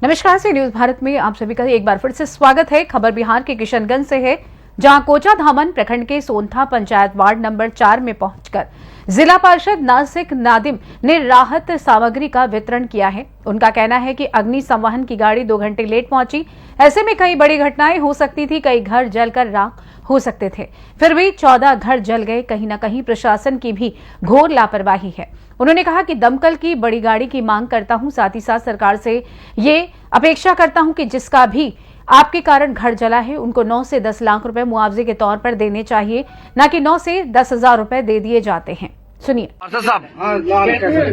नमस्कार से न्यूज भारत में आप सभी का एक बार फिर से स्वागत है। खबर बिहार के किशनगंज से है, जहां कोचाधामन प्रखंड के सोनथा पंचायत वार्ड नंबर 4 में पहुंचकर जिला पार्षद नासिक नादिम ने राहत सामग्री का वितरण किया है। उनका कहना है कि अग्नि संवहन की गाड़ी 2 घंटे लेट पहुंची, ऐसे में कई बड़ी घटनाएं हो सकती थी, कई घर जलकर राख हो सकते थे, फिर भी 14 घर जल गए। कहीं न कहीं प्रशासन की भी घोर लापरवाही है। उन्होंने कहा कि दमकल की बड़ी गाड़ी की मांग करता हूं, साथ ही साथ सरकार से ये अपेक्षा करता हूं कि जिसका भी आपके कारण घर जला है उनको 9 से 10 लाख रुपए मुआवजे के तौर पर देने चाहिए, न कि 9 से 10 हजार रुपए दे दिए जाते हैं। सुनिए। पार्षद साहब,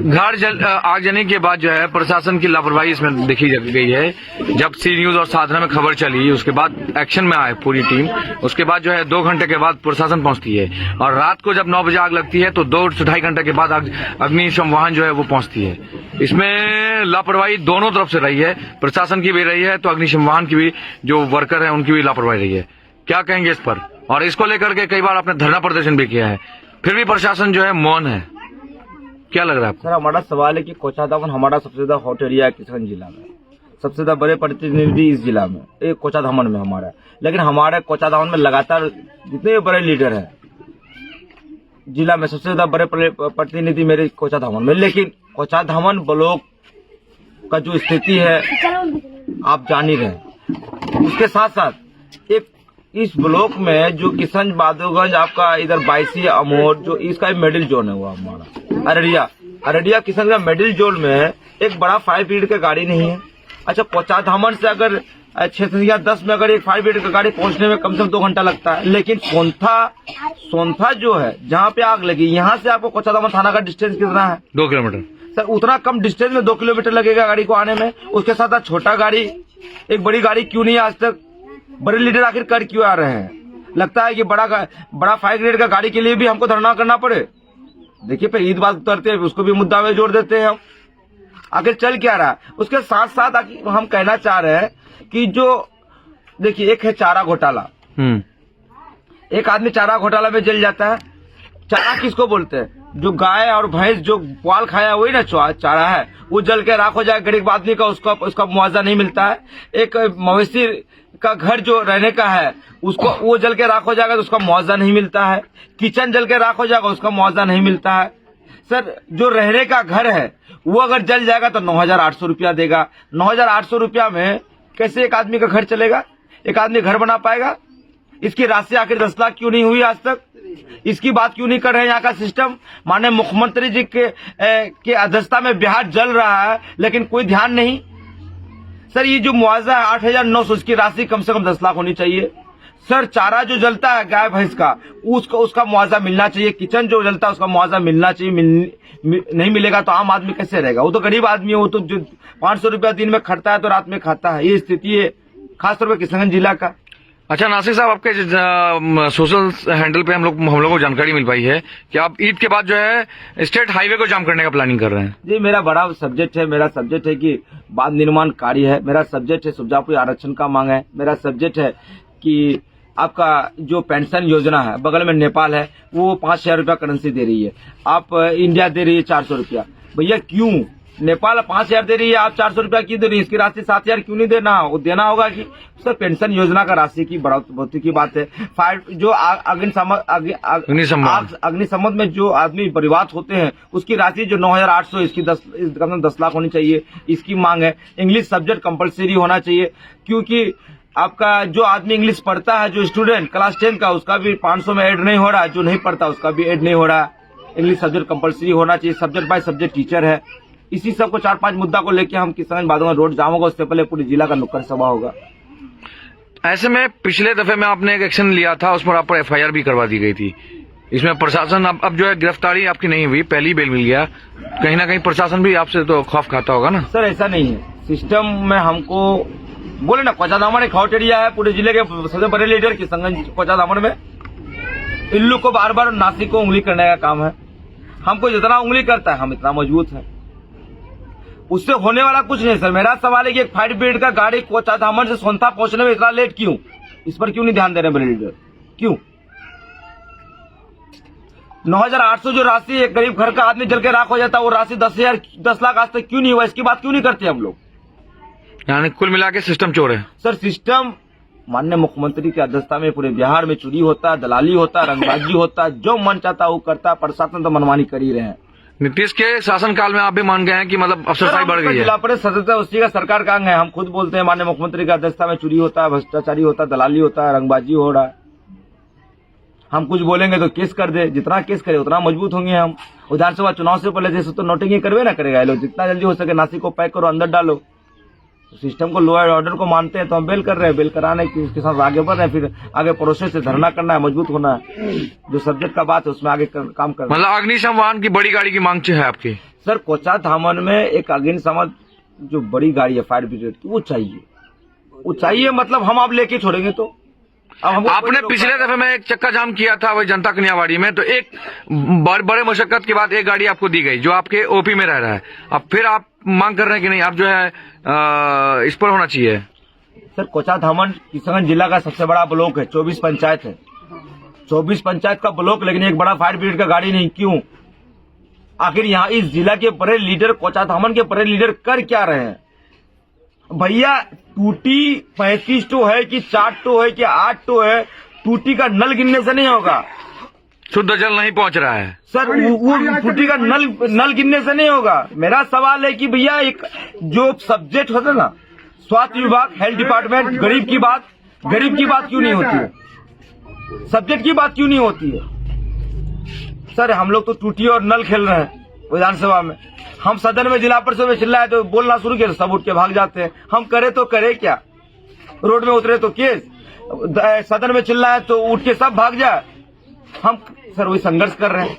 घर आग जलने के बाद जो है प्रशासन की लापरवाही इसमें देखी गई है। जब सी न्यूज और साधना में खबर चली, उसके बाद एक्शन में आए पूरी टीम, उसके बाद जो है 2 घंटे के बाद प्रशासन पहुंचती है, और रात को जब 9 बजे आग लगती है तो 2 से 2.5 घंटे के बाद अग्नि संवहन जो है वो पहुंचती है। इसमें लापरवाही दोनों तरफ से रही है, प्रशासन की भी रही है तो अग्नि संवहन की भी जो वर्कर है उनकी भी लापरवाही रही है। क्या कहेंगे इस पर? और इसको लेकर के कई बार आपने धरना प्रदर्शन भी किया है, फिर भी प्रशासन जो है मौन है, क्या लग रहा है आपको? सर, हमारा सवाल है कि कोचाधामन हमारा सबसे ज्यादा हॉट एरिया है किशनगंज जिला में, सबसे ज्यादा बड़े प्रतिनिधि इस जिला में एक कोचाधामन में हमारा है। लेकिन हमारे कोचाधामन में लगातार जितने बड़े लीडर हैं जिला में, सबसे ज्यादा बड़े प्रतिनिधि मेरे कोचाधामन में, लेकिन कोचाधामन ब्लॉक का जो स्थिति है आप जान ही रहे हैं। उसके साथ साथ एक इस ब्लॉक में जो किशनगंज बहादुरगंज आपका इधर बाईसी अमोर जो इसका मिडिल जोन है वो हमारा अररिया किशनगंज मिडिल जोन में एक बड़ा फायर ब्रिगेड का गाड़ी नहीं है। अच्छा, कोचाधामन से अगर 6 या 10 में अगर एक फायर ब्रिगेड का गाड़ी पहुंचने में कम से कम 2 घंटा लगता है, लेकिन सोनथा जो है जहाँ पे आग लगी, यहाँ से आपको कोचाधामन थाना का डिस्टेंस कितना है? 2 किलोमीटर। सर, उतना कम डिस्टेंस में 2 किलोमीटर लगेगा गाड़ी को आने में। उसके साथ छोटा गाड़ी, एक बड़ी गाड़ी क्यों नहीं? आज तक बड़े लीडर आखिर कर क्यों आ रहे हैं? लगता है कि बड़ा फायर ब्रिगेड का गाड़ी के लिए भी हमको धरना करना पड़े। देखिए, फिर ईद बात उतरते हैं, उसको भी मुद्दा में जोड़ देते हैं हम। आखिर चल क्या रहा है? उसके साथ साथ हम कहना चाह रहे हैं कि जो देखिए, एक है चारा घोटाला। एक आदमी चारा घोटाला में जल जाता है। चारा किसको बोलते हैं? जो गाय और भैंस जो पुआल खाया वही ना चारा है। वो जल के राख हो जाए, गरीब आदमी का उसका मुआवजा नहीं मिलता है। एक मवेशी का घर जो रहने का है उसको वो जल के राख हो जाएगा तो उसका मुआवजा नहीं मिलता है। किचन जल के राख हो जाएगा, उसका मुआवजा नहीं मिलता है। सर, जो रहने का घर है वो अगर जल जाएगा तो 9,800 रुपया देगा। 9,800 रुपया में कैसे एक आदमी का घर चलेगा? एक आदमी घर बना पाएगा? इसकी राशि आखिर 10 लाख क्यों नहीं हुई आज तक? इसकी बात क्यों नहीं कर रहे हैं? यहाँ का सिस्टम, माननीय मुख्यमंत्री जी के अध्यक्षता में बिहार जल रहा है, लेकिन कोई ध्यान नहीं। सर, ये जो मुआवजा है 8,900, उसकी राशि कम से कम 10 लाख होनी चाहिए। सर, चारा जो जलता है गाय भैंस का, उसका मुआवजा मिलना चाहिए। किचन जो जलता है उसका मुआवजा मिलना चाहिए। नहीं मिलेगा तो आम आदमी कैसे रहेगा? वो तो गरीब आदमी है, वो तो जो 500 रुपया दिन में खटता है तो रात में खाता है। ये स्थिति है खासतौर पर किशनगंज जिला का। अच्छा नासिक साहब, आपके सोशल हैंडल पे हम लोगों को जानकारी मिल पाई है कि आप ईद के बाद जो है स्टेट हाईवे को जाम करने का प्लानिंग कर रहे हैं। जी, मेरा बड़ा सब्जेक्ट है। मेरा सब्जेक्ट है कि बांध निर्माण कार्य है। मेरा सब्जेक्ट है सुरजापुर आरक्षण का मांग है। मेरा सब्जेक्ट है कि आपका जो पेंशन योजना है, बगल में नेपाल है, वो 5,000 रुपया करेंसी दे रही है, आप इंडिया दे रही है 400 रुपया। भैया क्यों? नेपाल 5,000 दे रही है, आप 400 रुपया क्यों दे रही है? इसकी राशि 7,000 क्यों नहीं देना? वो देना होगा कि सर, पेंशन योजना का राशि की बढ़ोतरी की बात है। फायर जो अग्निशमन में जो आदमी बर्बाद होते हैं उसकी राशि जो 9,800, इसकी 10 लाख होनी चाहिए, इसकी मांग है। इंग्लिश सब्जेक्ट कंपलसरी होना चाहिए, क्योंकि आपका जो आदमी इंग्लिश पढ़ता है, जो स्टूडेंट क्लास 10 का, उसका भी 500 में ऐड नहीं हो रहा है। जो नहीं पढ़ता उसका भी ऐड नहीं हो रहा है। इंग्लिश सब्जेक्ट कंपलसरी होना चाहिए। सब्जेक्ट बाय सब्जेक्ट टीचर है। इसी सब को 4-5 मुद्दा को लेके हम किशनगंज बहादुरगंज रोड जाम होगा। उससे पहले पूरी जिला का नुक्कड़ सभा होगा। ऐसे में पिछले दफे में आपने एक एक्शन लिया था, उस पर आप पर FIR भी करवा दी गई थी। इसमें प्रशासन अब जो है गिरफ्तारी आपकी नहीं हुई, पहली बेल मिल गया। कहीं ना कहीं प्रशासन भी आपसे तो खौफ खाता होगा ना? सर, ऐसा नहीं है। सिस्टम में हमको बोले ना, कोचाधामन एक हॉट एरिया है। पूरे जिले के सबसे बड़े लीडर किशनगंज कोचाधामन में, इन लोग को बार बार नासिक को उंगली करने का काम है। हमको जितना उंगली करता है हम इतना मजबूत है। उससे होने वाला कुछ नहीं। सर, मेरा सवाल है कि एक फायर ब्रिगेड का गाड़ी कोचाधामन से सोनथा पहुंचने में इतना लेट क्यों? इस पर क्यों नहीं ध्यान दे रहे बड़े लीडर? क्यों? 9,800 जो राशि एक गरीब घर का आदमी जल के राख हो जाता है, वो राशि 10 लाख आज तक क्यों नहीं हुआ? इसकी बात क्यों नहीं करते हम लोग? यानी कुल मिला के सिस्टम चोर है। सर सिस्टम माननीय मुख्यमंत्री की अध्यक्षता में पूरे बिहार में चोरी होता है, दलाली होता है, रंगबाजी होता है, जो मन चाहता वो करता है। प्रशासन तो मनमानी कर ही रहे हैं। नीतीश के शासनकाल में आप भी मान गए हैं कि मतलब अफसरशाही बढ़ गई है। जिला परिषद सदस्य उसी का सरकार का अंग है। हम खुद बोलते हैं माननीय मुख्यमंत्री की अध्यक्षता में चोरी होता है, भ्रष्टाचारी होता है, दलाली होता है, रंगबाजी हो रहा है। हम कुछ बोलेंगे तो केस कर दे, जितना केस करे उतना मजबूत होंगे हम। विधानसभा चुनाव से पहले जैसे तो नोटिंग करवे ना करेगा ये लोग। जितना जल्दी हो सके नासिक को पैक करो, अंदर डालो। सिस्टम को, लॉ एंड ऑर्डर को मानते हैं तो हम बेल कर रहे हैं। बेल कराने की उसके साथ आगे बढ़ रहे हैं। फिर आगे प्रोसेस से धरना करना है, मजबूत होना है। जो सब्जेक्ट का बात है उसमें आगे काम करना। मतलब अग्निशम वाहन की बड़ी गाड़ी की मांग है आपकी? सर कोचा धामन में एक अग्निशमन जो बड़ी गाड़ी है फायर ब्रिगेड की वो चाहिए। मतलब हम आप लेके छोड़ेंगे तो अब आपने पिछले दफे में एक चक्का जाम किया था वही जनता कन्यावाड़ी में, तो एक बड़े मशक्कत के बाद एक गाड़ी आपको दी गई जो आपके ओपी में रह रहा है। अब फिर आप मांग कर रहे हैं कि नहीं आप जो है इस पर होना चाहिए? सर कोचा धामन किशनगंज जिला का सबसे बड़ा ब्लॉक है। 24 पंचायत है, 24 पंचायत का ब्लॉक, लेकिन एक बड़ा फायर ब्रिगेड का गाड़ी नहीं। क्यों? आखिर यहाँ इस जिला के बड़े लीडर, कोचा धामन के बड़े लीडर कर क्या रहे हैं? भैया टूटी 35 टो है कि 4 टो है कि 8 टो है, टूटी का नल गिनने से नहीं होगा। शुद्ध जल नहीं पहुंच रहा है सर, वो टूटी का नल गिनने से नहीं होगा। मेरा सवाल है कि भैया एक जो सब्जेक्ट होता है ना, स्वास्थ्य विभाग, हेल्थ डिपार्टमेंट, गरीब की बात क्यों नहीं होती है? सब्जेक्ट की बात क्यों नहीं होती है? सर हम लोग तो टूटी और नल खेल रहे हैं विधानसभा में। हम सदन में जिला परिषद में चिल्लाए तो बोलना शुरू किया, सब उठ के भाग जाते हैं। हम करे तो करे क्या? रोड में उतरे तो केस, सदन में चिल्लाए तो उठ के सब भाग जाए। हम सर वही संघर्ष कर रहे हैं,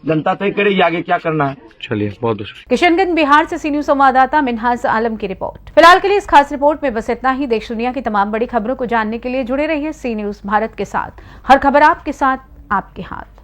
जनता तय करेगी आगे क्या करना है। चलिए, बहुत बहुत किशनगंज बिहार से सी न्यूज संवाददाता मिन्हाज आलम की रिपोर्ट। फिलहाल के लिए इस खास रिपोर्ट में बस इतना ही। देश दुनिया की तमाम बड़ी खबरों को जानने के लिए जुड़े रहिए सी न्यूज भारत के साथ। हर खबर आपके साथ, आपके हाथ।